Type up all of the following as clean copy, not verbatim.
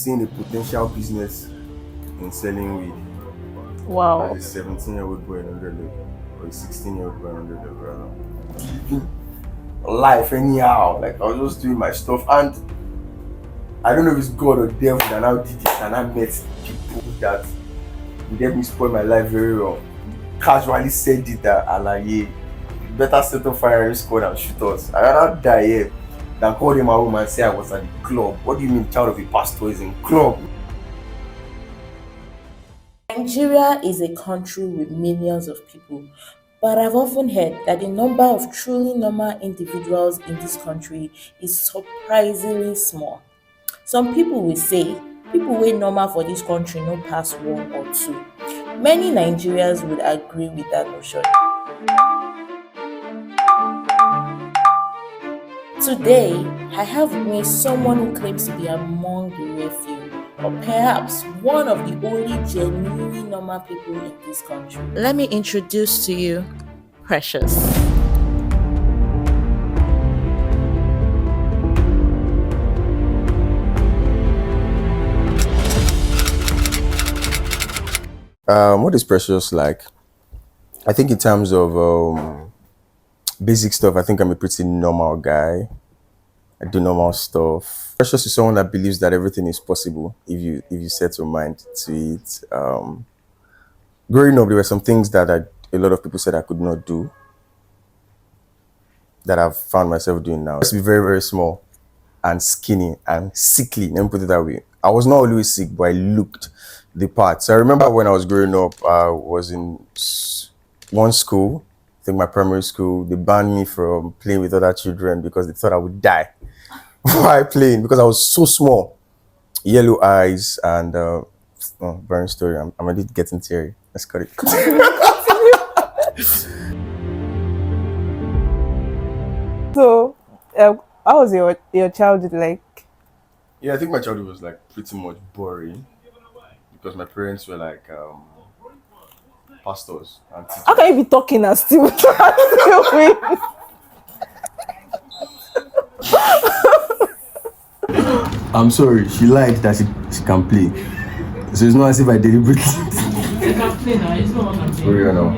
seeing a potential business in selling weed Wow. as a 17-year-old boy in Underlip or a 16-year-old boy in Underlip. Living life anyhow. Like I was just doing my stuff, and I don't know if it's God or devil that now did it, and I met people that would help me spoil my life very well. Casually said it that Alaye, better set up firing squad and shoot us. I rather die here than call them my home and say I was at the club. What do you mean child of a pastor is in club? Nigeria is a country with millions of people, but I've often heard that the number of truly normal individuals in this country is surprisingly small. Some people will say people wey normal for this country no pass one or two. Many Nigerians would agree with that notion. Today, I have with me someone who claims to be among the rare few, or perhaps one of the only genuinely normal people in this country. Let me introduce to you Precious. What is Precious like? I think in terms of basic stuff, I think I'm a pretty normal guy. I do normal stuff. Precious is someone that believes that everything is possible if you set your mind to it. Growing up, there were some things that a lot of people said I could not do that I've found myself doing now. I used to be very, very small and skinny and sickly. Let me put it that way. I was not always sick, but I looked the part. So I remember when I was growing up, I was in one school, I think my primary school. They banned me from playing with other children because they thought I would die while playing because I was so small. Yellow eyes and boring story. I'm already getting teary. Let's cut it. So, how was your childhood like? Yeah, I think my childhood was like pretty much boring because my parents were like pastors and teachers. How can you be talking and still win? I'm sorry, she lied that she can play. So it's not as if I deliberately. You can play now. It's not what I'm saying. Sorry, I know.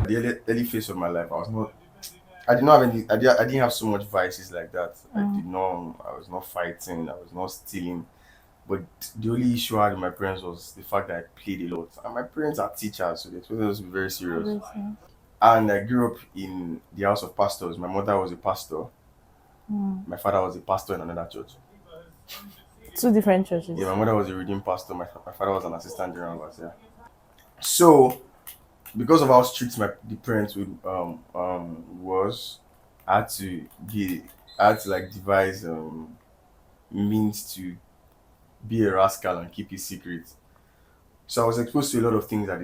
The early phase of my life, I did not have any. I didn't have so much vices like that. I was not fighting. I was not stealing. But the only issue I had with my parents was the fact that I played a lot. And my parents are teachers, so they expected us to be very serious. And I grew up in the house of pastors. My mother was a pastor. My father was a pastor in another church. Two different churches. Yeah, my mother was a redeemed pastor. My father was an assistant general overseer. So, because of how strict the parents was, I had to like devise means to be a rascal and keep it secret. So I was exposed to a lot of things at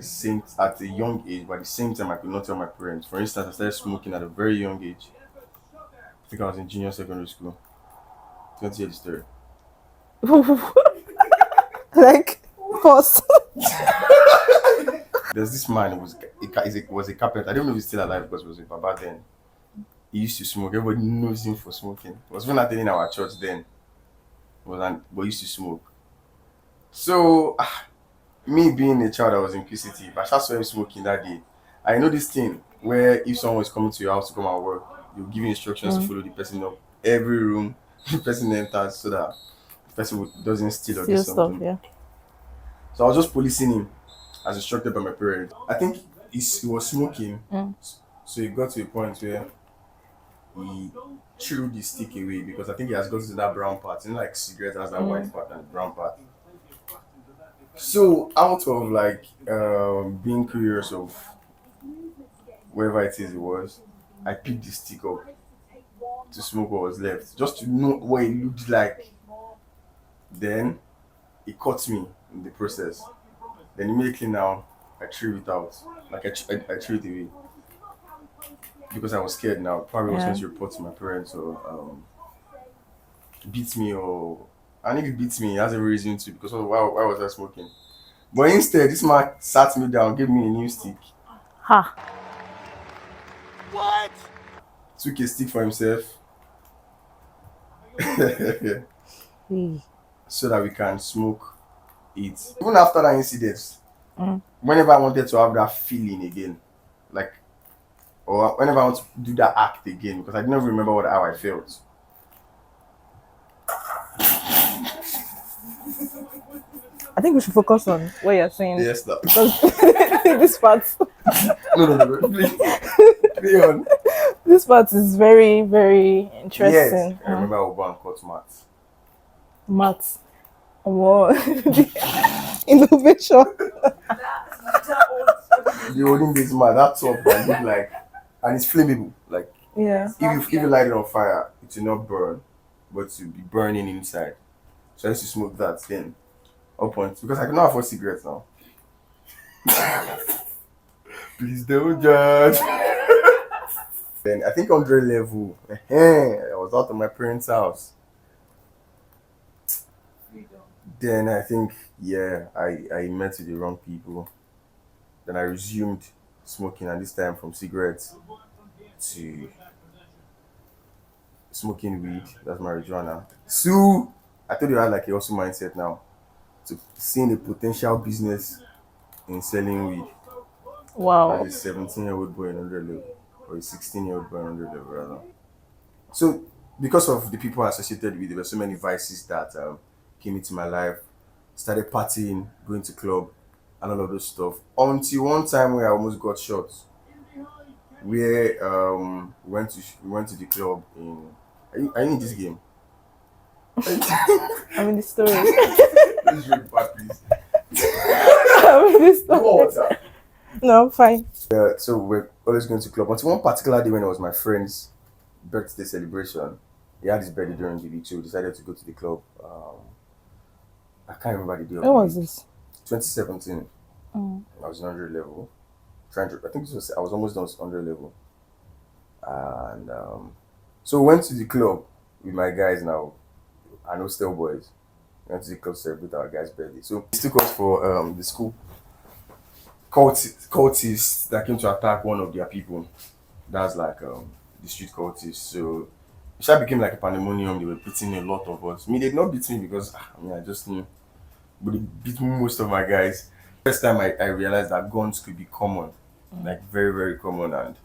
a young age, but at the same time I could not tell my parents. For instance, I started smoking at a very young age. I think I was in junior secondary school. You want to hear the story? Like, pause. There's this man who was a carpenter. I don't know if he's still alive because he was a baba then. He used to smoke. Everybody knows him for smoking. He was not in our church then. But he used to smoke. So, me being a child, I was inquisitive. I just saw him smoking that day. I know this thing where if someone is coming to your house to come and work, you give you instructions to follow the person up every room the person enters so that the person doesn't steal or do something. Stuff, yeah. So I was just policing him as instructed by my parents. I think he was smoking, so he got to a point where he threw the stick away because I think he has gotten to that brown part. You know, like cigarette has that white part and brown part. So out of like being curious of wherever it is it was, I picked the stick up to smoke what was left, just to know what it looked like. Then it caught me in the process. Then immediately now I threw it out, like I threw it away because I was scared. Now probably was going to report to my parents or beat me, and if he beats me, he has every reason to because why was I smoking? But instead, this man sat me down, gave me a new stick. Ha. What? Took a stick for himself. so that we can smoke it. Even after that incident, Mm. whenever I wanted to have that feeling again, like, or whenever I want to do that act again, because I didn't remember how I felt. I think we should focus on what you're saying Yes, that. because this part, No, please, play on. this part is very, very Yes, interesting. I remember I would go and cut maths. Maths. Wow. Innovation. The olden days math, that's all that look like, and it's flammable. Like, Yeah. if you light it on fire, it will not burn, but it will be burning inside. So I used to smoke that then. Up until, because I cannot afford cigarettes now. Please don't judge. Then I think 100 level, I was out of my parents' house. Then I think, yeah, I met with the wrong people. Then I resumed smoking, and this time from cigarettes to smoking weed. That's marijuana. So I told you I had like a hustle mindset now. To seeing a potential business in selling weed Wow. as a 17-year-old boy in 100 level, or a 16-year-old boy in 100 level rather. So because of the people associated with it, there were so many vices that came into my life. Started partying, going to club, and all of those stuff. Until one time where I almost got shot. Where we went to the club in. Are you in this game? I mean the story. Let's drink back, please. I mean the No story. water. No, fine. So we're always going to club. Until one particular day when it was my friend's birthday celebration. He had his birthday during the week, so we decided to go to the club. I can't remember the day of When the was week. this? 2017. Mm. I was in 100 level. I think I was almost done with 100 level. And so we went to the club with my guys now. I know still boys. We went to the club to celebrate our guy's birthday. So it took us for the school cultists that came to attack one of their people. That's like the street cultists. So it sure became like a pandemonium. They were beating a lot of us. Me, they did not beat me because I just knew. But they beat most of my guys. First time I realized that guns could be common. Like very, very common. And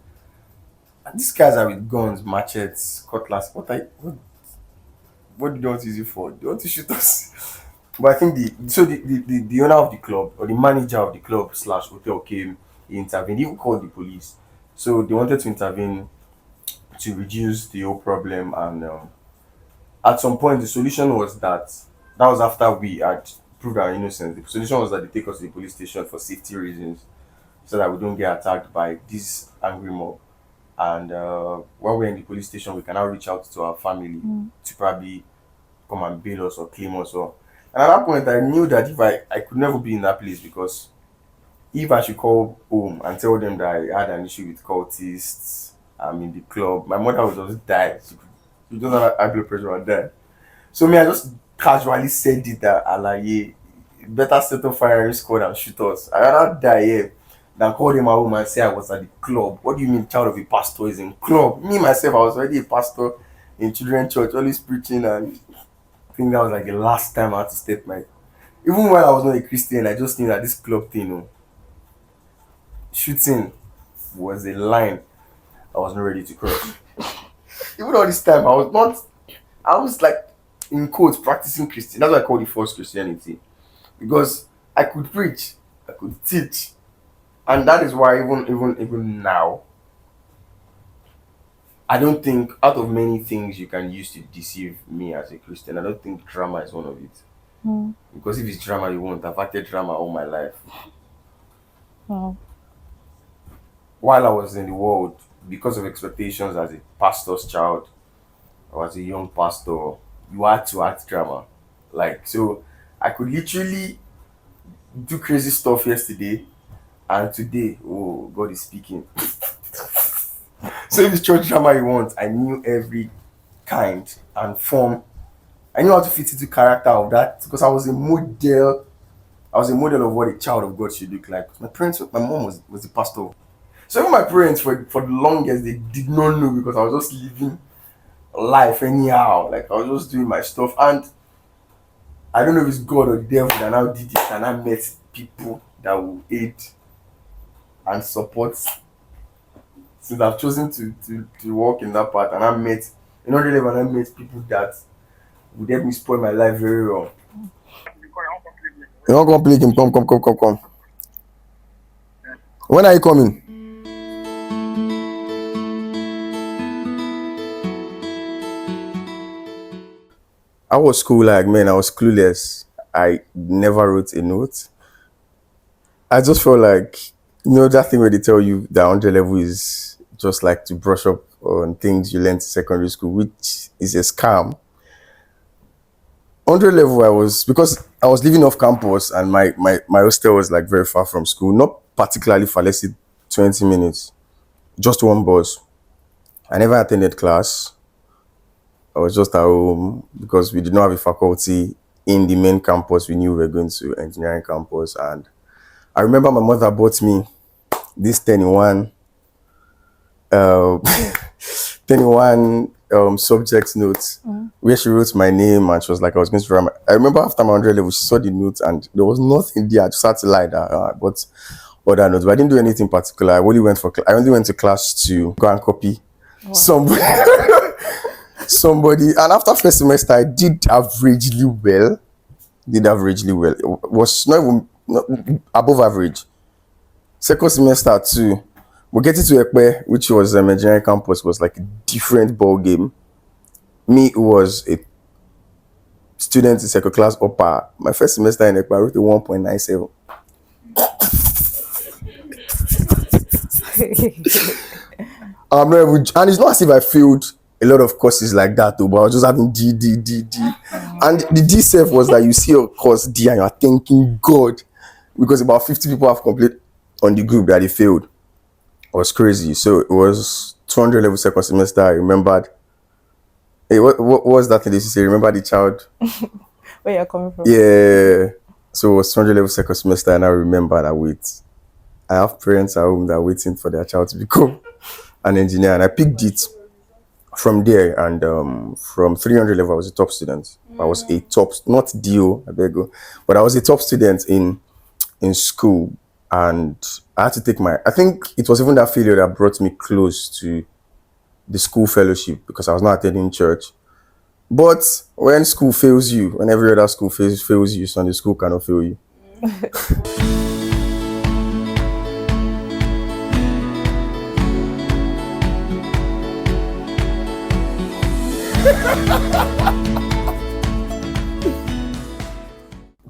these guys are with guns, machetes, cutlass. What do they want to use it for? They want to shoot us. But I think the owner of the club, or the manager of the club slash hotel, came, he intervened, he even called the police. So they wanted to intervene to reduce the whole problem. And at some point, the solution was that was after we had proved our innocence. The solution was that they take us to the police station for safety reasons, so that we don't get attacked by this angry mob. And while we're in the police station, we can now reach out to our family to probably come and bail us or claim us. And at that point, I knew that if I could never be in that place, because if I should call home and tell them that I had an issue with cultists, I'm in the club, my mother would just die. She doesn't have high blood pressure and die. So me, I just casually said it that Alaye, better set up firing squad and shoot us. I rather die here than call them at home and say I was at the club. What do you mean child of a pastor is in club? Me myself, I was already a pastor in children's church, always preaching, and I think that was like the last time I had to step my. Even while I was not a Christian, I just knew that this club thing, shooting was a line I was not ready to cross. Even all this time, I was like, in quotes, practicing Christian. That's why I call it false Christianity. Because I could preach, I could teach. And that is why even now, I don't think, out of many things you can use to deceive me as a Christian, I don't think drama is one of it. Mm. Because if it's drama you want, I've acted drama all my life. Wow. While I was in the world, because of expectations as a pastor's child or as a young pastor, you had to act drama. Like, so I could literally do crazy stuff yesterday, and today, oh, God is speaking. So if it's church drama you want, I knew every kind and form. I knew how to fit into character of that, because I was a model. I was a model of what a child of God should look like. My mom was a pastor. So even my parents, for the longest, they did not know, because I was just living life anyhow. Like, I was just doing my stuff. And I don't know if it's God or devil that now did it and I met people that will aid and support. Since I've chosen to walk in that path and I met in 100 level and I met people that would help me spoil my life very well. You want to come play game? Come. When are you coming? I was cool, like man, I was clueless. I never wrote a note. I just felt like that thing where they tell you that 100 level is just like to brush up on things you learned in secondary school, which is a scam. 100 level, I was because I was living off campus and my hostel was like very far from school, not particularly far, let's say 20 minutes, just one bus. I never attended class. I was just at home because we did not have a faculty in the main campus. We knew we were going to engineering campus, and I remember my mother bought me this 10 uh, 10 subject notes where she wrote my name and she was like, I was going to write I remember after my 100 level, she saw the notes and there was nothing there. I just had to lie that but other notes, but I didn't do anything particular. I only went to class to go and copy somebody. Somebody, and after first semester, I did averagely well. It was not even above average. Second semester too, we getting to Ekpe, which was engineering campus, was like a different ball game. Me, who was a student in second class upper, my first semester in Ekpe, I wrote a 1.97. I'm not even, and it's not as if I failed a lot of courses like that though, but I was just having D. And the D self was that you see your course D and you're thanking God because about 50 people have completed on the group that they failed. It was crazy. So it was 200 level second semester. I remembered. Hey, what was that thing they used to say? Remember the child? Where you're coming from? Yeah. So it was 200 level second semester, and I remember that I have parents at home that are waiting for their child to become an engineer, and I picked it from there. And from 300 level, I was a top student. I was a top, not DO, I beg you, but I was a top student in school, and I had to take I think it was even that failure that brought me close to the school fellowship because I was not attending church. But when school fails you, when every other school fails you, Sunday school cannot fail you.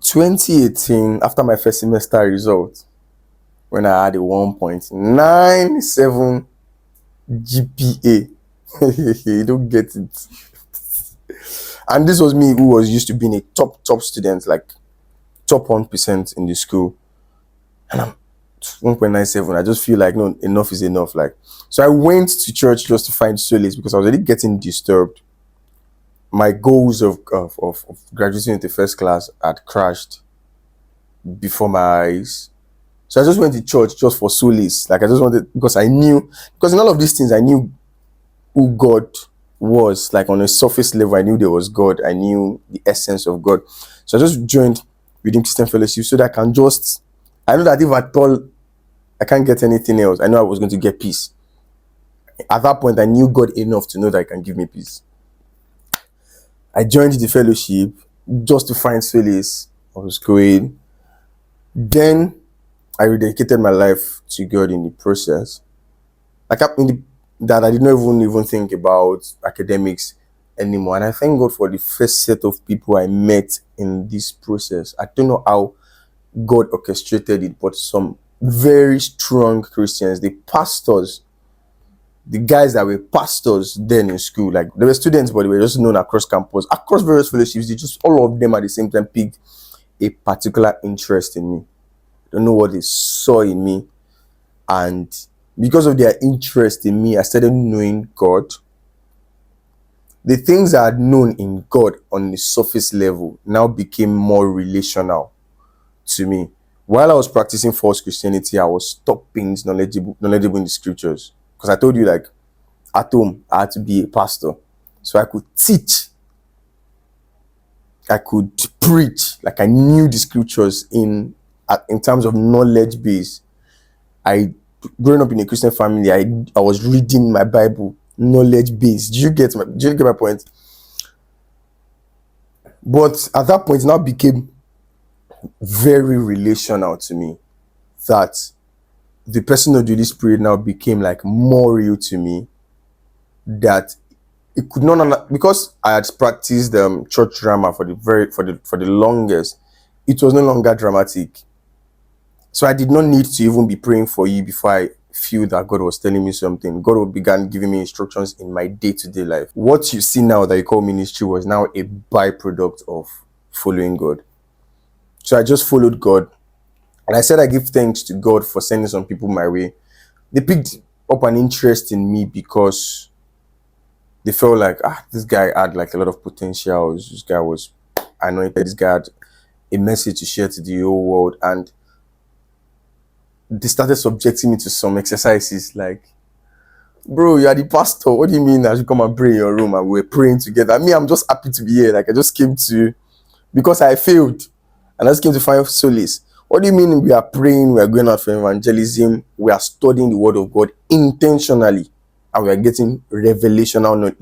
(2018) after my first semester result, when I had a 1.97 GPA. You don't get it. And this was me who was used to being a top student, like top 1% in the school. And I'm 1.97. I just feel like no, enough is enough. Like, so I went to church just to find solace because I was already getting disturbed. My goals of graduating into first class had crashed before my eyes. So I just went to church just for solace. Like I just wanted, because in all of these things, I knew who God was. Like on a surface level, I knew there was God. I knew the essence of God. So I just joined Redeemed Christian Fellowship so that I know that if at all I can't get anything else, I know I was going to get peace. At that point, I knew God enough to know that He can give me peace. I joined the fellowship just to find solace. I was going. Then I rededicated my life to God in the process. That I did not even think about academics anymore. And I thank God for the first set of people I met in this process. I don't know how God orchestrated it, but some very strong Christians, the guys that were pastors then in school, like they were students, but they were just known across campus, across various fellowships. They just all of them at the same time picked a particular interest in me. I don't know what they saw in me, and because of their interest in me, I started knowing God. The things I had known in God on the surface level now became more relational to me. While I was practicing false Christianity, I was being knowledgeable in the scriptures. Because I told you, like, at home, I had to be a pastor. So I could teach. I could preach, like I knew the scriptures in terms of knowledge base. Growing up in a Christian family, I was reading my Bible, knowledge base. Do you get my point? But at that point, it now became very relational to me, that the person of the Holy Spirit now became like more real to me, that it could not, because I had practiced church drama for the longest. It was no longer dramatic, so I did not need to even be praying for you before I feel that God was telling me something. God began giving me instructions in my day-to-day life. What you see now that you call ministry was now a byproduct of following God. So I just followed God, and I said I give thanks to God for sending some people my way. They picked up an interest in me because they felt like, this guy had like a lot of potential. This guy was anointed. This guy had a message to share to the whole world. And they started subjecting me to some exercises like, bro, you are the pastor. What do you mean I should come and pray in your room? And we're praying together. I'm just happy to be here. Like, I just came to, because I failed, and I just came to find solace. What do you mean we are praying, we are going out for evangelism, we are studying the word of God intentionally, and we are getting revelational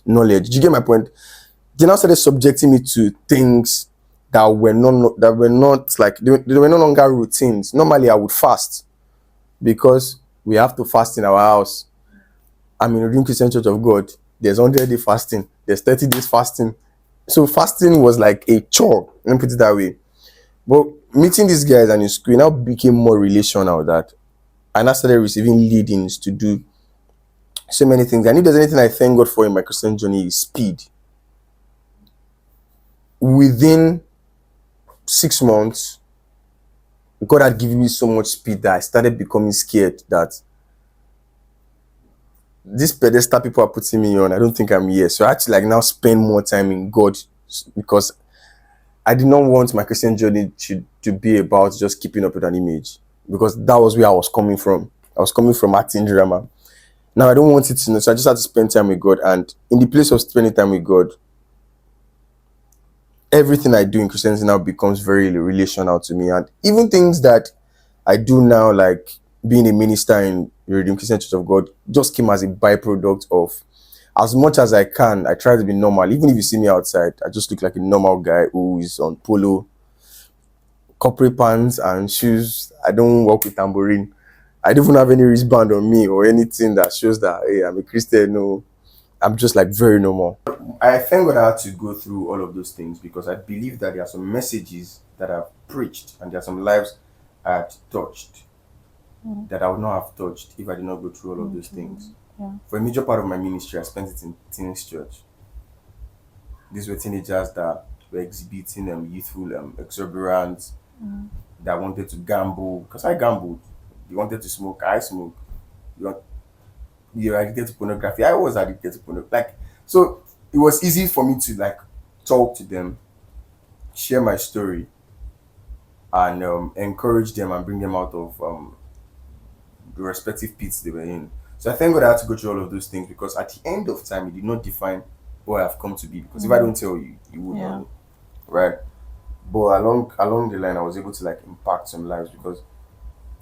knowledge? Do you get my point? They now started subjecting me to things that were not like, they were no longer routines. Normally I would fast, because we have to fast in our house. I'm in a Redeemed Christian Church of God. There's 100-day fasting, there's 30 days fasting. So fasting was like a chore, let me put it that way. But meeting these guys and in school now became more relational, that I now started receiving leadings to do so many things. And if there's anything I thank God for in my Christian journey, is speed. Within 6 months, God had given me so much speed that I started becoming scared that this pedestal people are putting me on, I don't think I'm here. So I had to like now spend more time in God, because I did not want my Christian journey to be about just keeping up with an image, because that was where I was coming from. I was coming from acting drama. Now I don't want it to know, so I just had to spend time with God. And in the place of spending time with God, everything I do in Christianity now becomes very relational to me. And even things that I do now, like being a minister in the Redeemed Christian Church of God, just came as a byproduct of, as much as I can, I try to be normal. Even if you see me outside, I just look like a normal guy who is on polo, corporate pants and shoes. I don't walk with tambourine. I don't even have any wristband on me or anything that shows that, hey, I'm a Christian. No, I'm just like very normal. I thank God I had to go through all of those things, because I believe that there are some messages that I've preached and there are some lives I had touched that I would not have touched if I did not go through all of those things. Yeah. For a major part of my ministry, I spent it in teens church. These were teenagers that were exhibiting youthful exuberance, that wanted to gamble, because I gambled. They wanted to smoke, I smoke. You're addicted to pornography, I was addicted to pornography. Like, so it was easy for me to like talk to them, share my story, and encourage them and bring them out of the respective pits they were in. So I thank God I had to go through all of those things, because at the end of time, it did not define who I have come to be. Because if I don't tell you, you would Yeah. know, right? But along the line, I was able to like impact some lives, because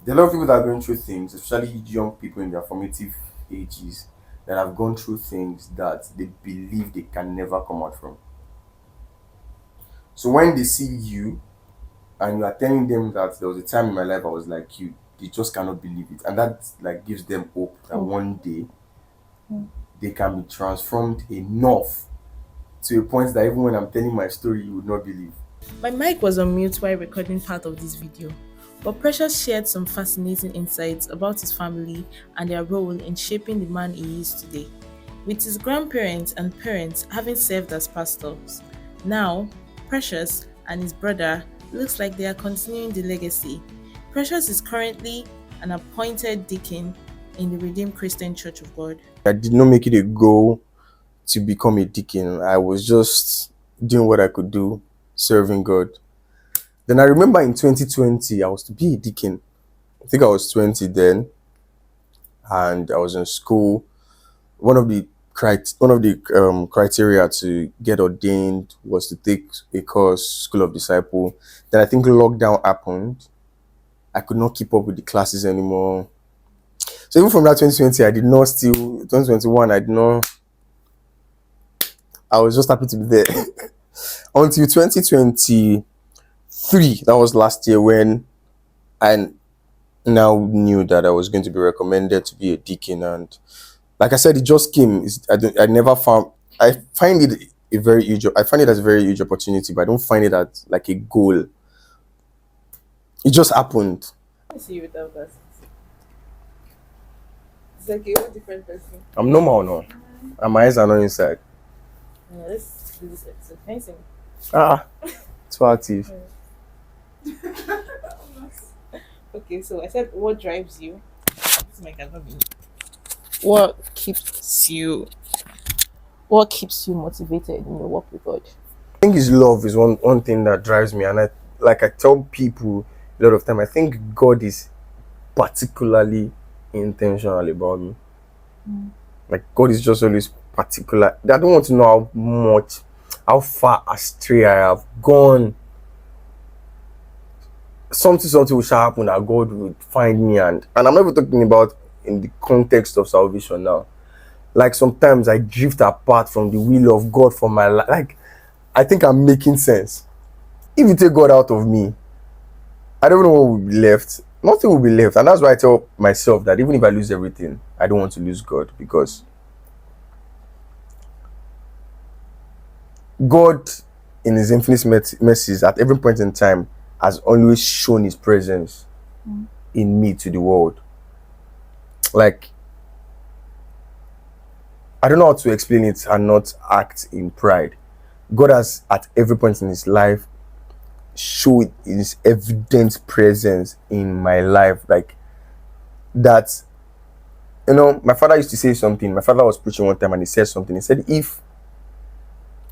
there are a lot of people that are going through things, especially young people in their formative ages, that have gone through things that they believe they can never come out from. So when they see you and you are telling them that there was a time in my life I was like you, they just cannot believe it. And that like gives them hope that one day they can be transformed enough to a point that even when I'm telling my story, you would not believe. My mic was on mute while recording part of this video, but Precious shared some fascinating insights about his family and their role in shaping the man he is today. With his grandparents and parents having served as pastors, now Precious and his brother looks like they are continuing the legacy. Precious is currently an appointed deacon in the Redeemed Christian Church of God. I did not make it a goal to become a deacon. I was just doing what I could do, serving God. Then I remember in 2020, I was to be a deacon. I think I was 20 then, and I was in school. One of the one of the criteria to get ordained was to take a course, School of Disciple. Then I think lockdown happened. I could not keep up with the classes anymore. So even from that 2020, I did not still 2021. I did not. I was just happy to be there until 2023. That was last year when I now knew that I was going to be recommended to be a deacon, and like I said, it just came. I never found. I find it a very huge. I find it as a very huge opportunity, but I don't find it as like a goal. It just happened. I see you without that. It's like a whole different person. I'm normal now, and my eyes are not inside. Yeah, let's do this episode. Can you see me? Ah, too active. Okay, so I said, what drives you? This mic has not been. What keeps you? What keeps you motivated in your work with God? I think His love is one thing that drives me, and I tell people a lot of time. I think God is particularly intentional about me. Like God is just always particular. I don't want to know how far astray I have gone. Something will shall happen that God would find me, and I'm not even talking about in the context of salvation now. Like sometimes I drift apart from the will of God for my life. Like I think I'm making sense. If you take God out of me, I don't know what will be left. Nothing will be left, and that's why I tell myself that even if I lose everything, I don't want to lose God, because God, in His infinite mercies, at every point in time, has always shown His presence in me to the world. Like, I don't know how to explain it and not act in pride. God has, at every point in His life, showed His evident presence in my life. Like, that, my father used to say something. My father was preaching one time and he said something. He said, if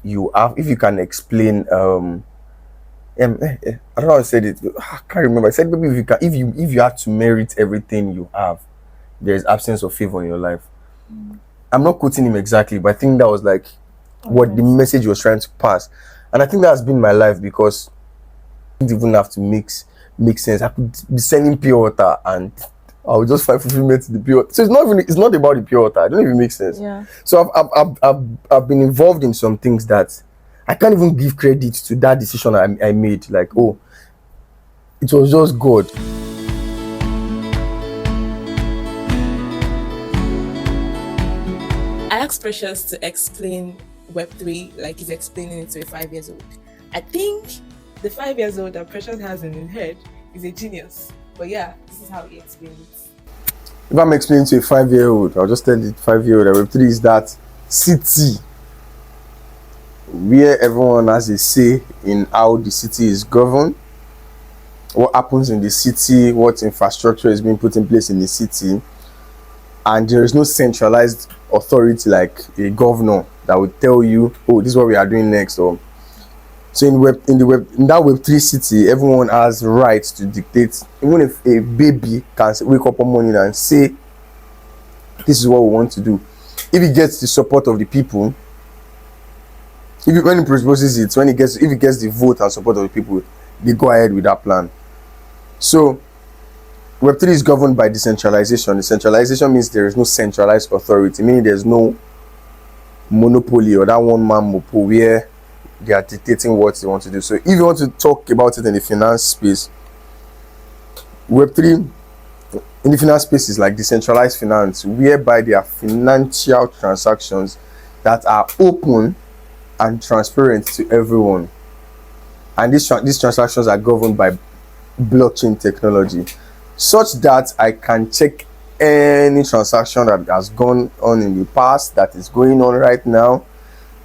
you can explain, I don't know how I said it. I can't remember. I said, maybe if you have to merit everything you have, there is absence of favor in your life. I'm not quoting him exactly, but I think that was like what the message he was trying to pass. And I think that has been my life, because I didn't even have to make sense. I could be selling pure water and I would just find fulfillment in the pure water. So it's not about the pure water. I don't even make sense. Yeah. So I've been involved in some things that I can't even give credit to that decision I made. Like, oh, it was just God. I asked Precious to explain Web3 like he's explaining it to a 5 years old. I think the 5 years old that Precious has in his head is a genius. But yeah, this is how he explains it. If I'm explaining to a 5-year-old, I'll just tell the 5-year-old that Web3 is that city where everyone has a say in how the city is governed, what happens in the city, what infrastructure is being put in place in the city, and there is no centralized authority like a governor that would tell you, oh, this is what we are doing next. Or so in that Web3 city, everyone has rights to dictate. Even if a baby can wake up one morning and say, this is what we want to do, if he gets the support of the people, when he proposes it, if he gets the vote and support of the people, they go ahead with that plan. So Web3 is governed by decentralization. Decentralization means there is no centralized authority, meaning there's no monopoly or that one man mopo where they are dictating what they want to do. So if you want to talk about it in the finance space, Web3 in the finance space is like decentralized finance, whereby there are financial transactions that are open and transparent to everyone, and these transactions are governed by blockchain technology, such that I can check any transaction that has gone on in the past, that is going on right now,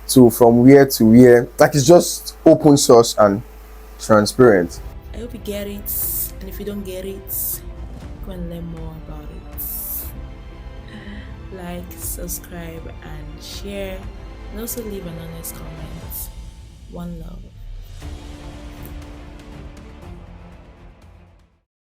to from where to where. Like, it's just open source and transparent. I hope you get it, and if you don't get it, go and learn more about it. Like, subscribe, and share, and also leave an honest comment. One love.